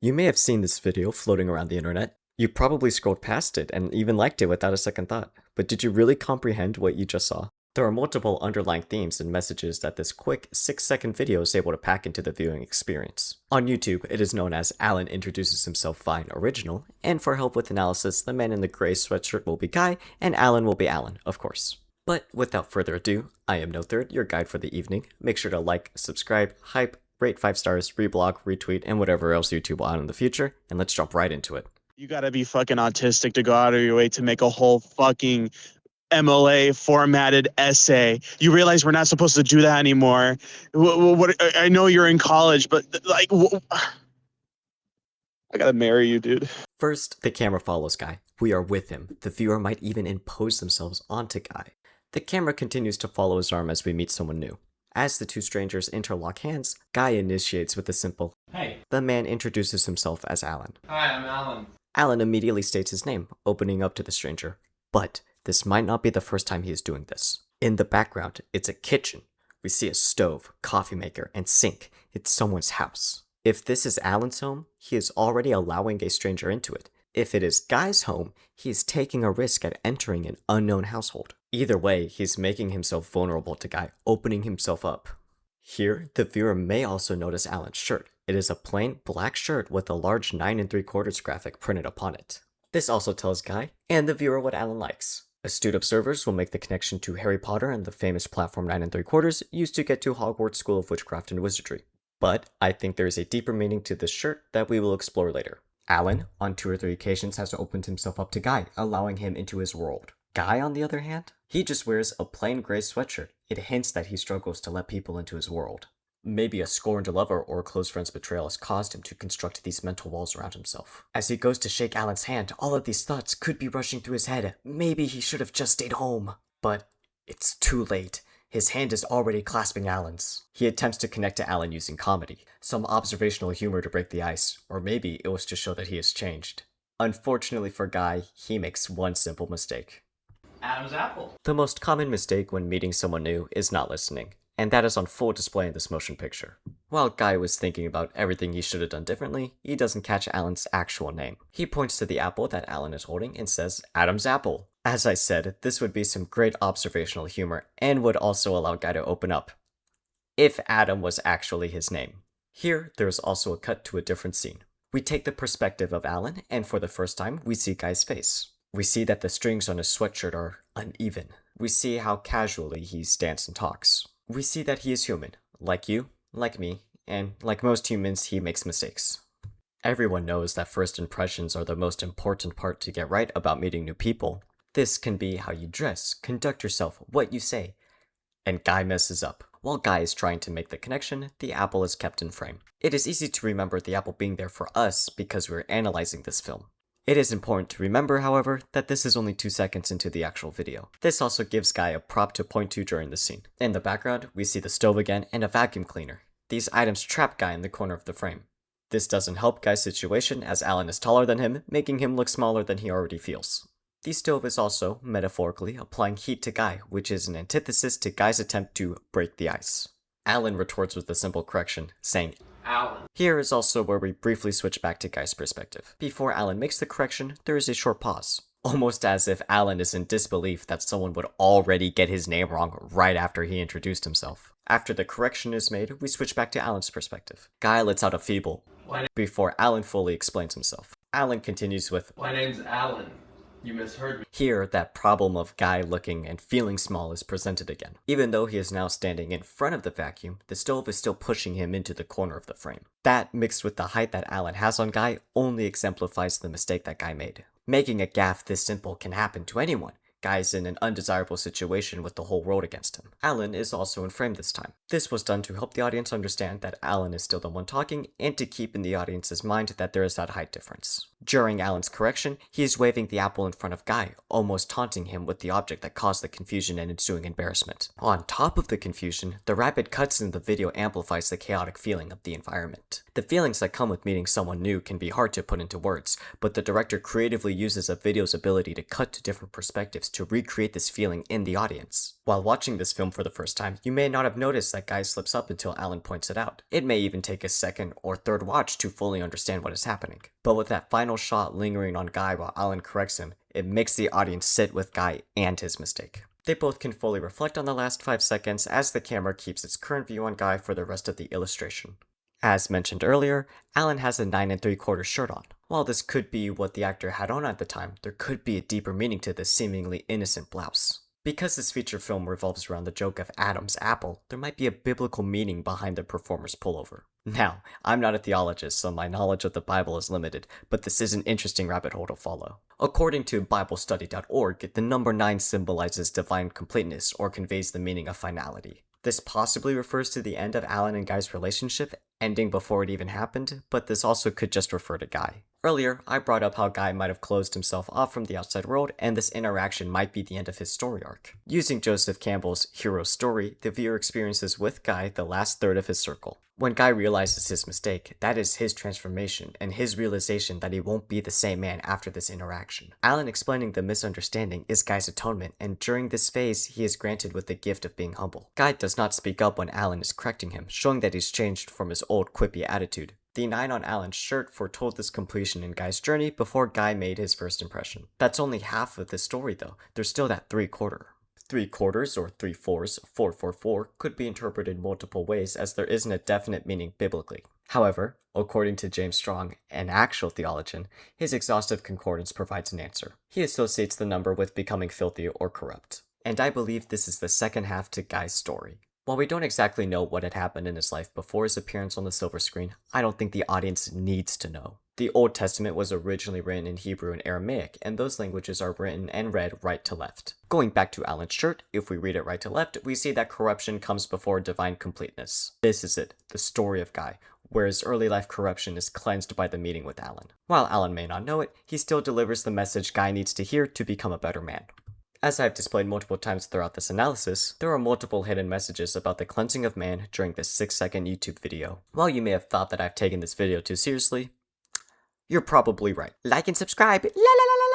You may have seen this video floating around the internet. You probably scrolled past it and even liked it without a second thought. But did you really comprehend what you just saw? There are multiple underlying themes and messages that this quick 6-second video is able to pack into the viewing experience. On YouTube, it is known as Alan Introduces Himself Fine Original, and for help with analysis, the man in the gray sweatshirt will be Guy, and Alan will be Alan, of course. But without further ado, I am No Third, your guide for the evening. Make sure to like, subscribe, hype, rate 5 stars, reblog, retweet, and whatever else YouTube will add in the future, and let's jump right into it. You gotta be fucking autistic to go out of your way to make a whole fucking MLA formatted essay. You realize we're not supposed to do that anymore. What I know you're in college, but like, I gotta marry you, dude. First, the camera follows Guy. We are with him. The viewer might even impose themselves onto Guy. The camera continues to follow his arm as we meet someone new. As the two strangers interlock hands, Guy initiates with a simple, "Hey." The man introduces himself as Alan. "Hi, I'm Alan." Alan immediately states his name, opening up to the stranger. But this might not be the first time he is doing this. In the background, it's a kitchen. We see a stove, coffee maker, and sink. It's someone's house. If this is Alan's home, he is already allowing a stranger into it. If it is Guy's home, he is taking a risk at entering an unknown household. Either way, he's making himself vulnerable to Guy, opening himself up. Here, the viewer may also notice Alan's shirt. It is a plain black shirt with a large 9 3/4 graphic printed upon it. This also tells Guy and the viewer what Alan likes. Astute observers will make the connection to Harry Potter and the famous platform 9 3/4 used to get to Hogwarts School of Witchcraft and Wizardry. But I think there is a deeper meaning to this shirt that we will explore later. Alan, on 2 or 3 occasions, has opened himself up to Guy, allowing him into his world. Guy, on the other hand, he just wears a plain gray sweatshirt. It hints that he struggles to let people into his world. Maybe a scorned lover or a close friend's betrayal has caused him to construct these mental walls around himself. As he goes to shake Alan's hand, all of these thoughts could be rushing through his head. Maybe he should have just stayed home. But it's too late. His hand is already clasping Alan's. He attempts to connect to Alan using comedy, some observational humor to break the ice, or maybe it was to show that he has changed. Unfortunately for Guy, he makes one simple mistake. Adam's apple. The most common mistake when meeting someone new is not listening, and that is on full display in this motion picture. While Guy was thinking about everything he should have done differently, he doesn't catch Alan's actual name. He points to the apple that Alan is holding and says, Adam's apple. As I said, this would be some great observational humor and would also allow Guy to open up, if Adam was actually his name. Here, there is also a cut to a different scene. We take the perspective of Alan, and for the first time, we see Guy's face. We see that the strings on his sweatshirt are uneven. We see how casually he stands and talks. We see that he is human, like you, like me, and like most humans, he makes mistakes. Everyone knows that first impressions are the most important part to get right about meeting new people. This can be how you dress, conduct yourself, what you say, and Guy messes up. While Guy is trying to make the connection, the apple is kept in frame. It is easy to remember the apple being there for us because we're analyzing this film. It is important to remember, however, that this is only 2 seconds into the actual video. This also gives Guy a prop to point to during the scene. In the background, we see the stove again and a vacuum cleaner. These items trap Guy in the corner of the frame. This doesn't help Guy's situation as Alan is taller than him, making him look smaller than he already feels. The stove is also, metaphorically, applying heat to Guy, which is an antithesis to Guy's attempt to break the ice. Alan retorts with a simple correction, saying, Alan. Here is also where we briefly switch back to Guy's perspective. Before Alan makes the correction, there is a short pause. Almost as if Alan is in disbelief that someone would already get his name wrong right after he introduced himself. After the correction is made, we switch back to Alan's perspective. Guy lets out a feeble before Alan fully explains himself. Alan continues with, My name's Alan. You misheard me. Here, that problem of Guy looking and feeling small is presented again. Even though he is now standing in front of the vacuum, the stove is still pushing him into the corner of the frame. That, mixed with the height that Alan has on Guy, only exemplifies the mistake that Guy made. Making a gaffe this simple can happen to anyone. Guy's in an undesirable situation with the whole world against him. Alan is also in frame this time. This was done to help the audience understand that Alan is still the one talking and to keep in the audience's mind that there is that height difference. During Alan's correction, he is waving the apple in front of Guy, almost taunting him with the object that caused the confusion and ensuing embarrassment. On top of the confusion, the rapid cuts in the video amplifies the chaotic feeling of the environment. The feelings that come with meeting someone new can be hard to put into words, but the director creatively uses a video's ability to cut to different perspectives to recreate this feeling in the audience. While watching this film for the first time, you may not have noticed that Guy slips up until Alan points it out. It may even take a second or third watch to fully understand what is happening. But with that final shot lingering on Guy while Alan corrects him, it makes the audience sit with Guy and his mistake. They both can fully reflect on the last 5 seconds as the camera keeps its current view on Guy for the rest of the illustration. As mentioned earlier, Alan has a 9 3/4 shirt on. While this could be what the actor had on at the time, there could be a deeper meaning to this seemingly innocent blouse. Because this feature film revolves around the joke of Adam's apple, there might be a biblical meaning behind the performer's pullover. Now, I'm not a theologist, so my knowledge of the Bible is limited, but this is an interesting rabbit hole to follow. According to BibleStudy.org, the number 9 symbolizes divine completeness or conveys the meaning of finality. This possibly refers to the end of Alan and Guy's relationship, ending before it even happened, but this also could just refer to Guy. Earlier, I brought up how Guy might have closed himself off from the outside world, and this interaction might be the end of his story arc. Using Joseph Campbell's hero story, the viewer experiences with Guy the last third of his circle. When Guy realizes his mistake, that is his transformation, and his realization that he won't be the same man after this interaction. Alan explaining the misunderstanding is Guy's atonement, and during this phase, he is granted with the gift of being humble. Guy does not speak up when Alan is correcting him, showing that he's changed from his old quippy attitude. The 9 on Alan's shirt foretold this completion in Guy's journey before Guy made his first impression. That's only half of the story though, there's still that 3/4. 3/4 or 3/4, 4/4 could be interpreted multiple ways as there isn't a definite meaning biblically. However, according to James Strong, an actual theologian, his exhaustive concordance provides an answer. He associates the number with becoming filthy or corrupt. And I believe this is the second half to Guy's story. While we don't exactly know what had happened in his life before his appearance on the silver screen, I don't think the audience needs to know. The Old Testament was originally written in Hebrew and Aramaic, and those languages are written and read right to left. Going back to Alan's shirt, if we read it right to left, we see that corruption comes before divine completeness. This is it, the story of Guy, where his early life corruption is cleansed by the meeting with Alan. While Alan may not know it, he still delivers the message Guy needs to hear to become a better man. As I've displayed multiple times throughout this analysis, there are multiple hidden messages about the cleansing of man during this 6-second YouTube video. While you may have thought that I've taken this video too seriously, you're probably right. Like and subscribe. La la la la.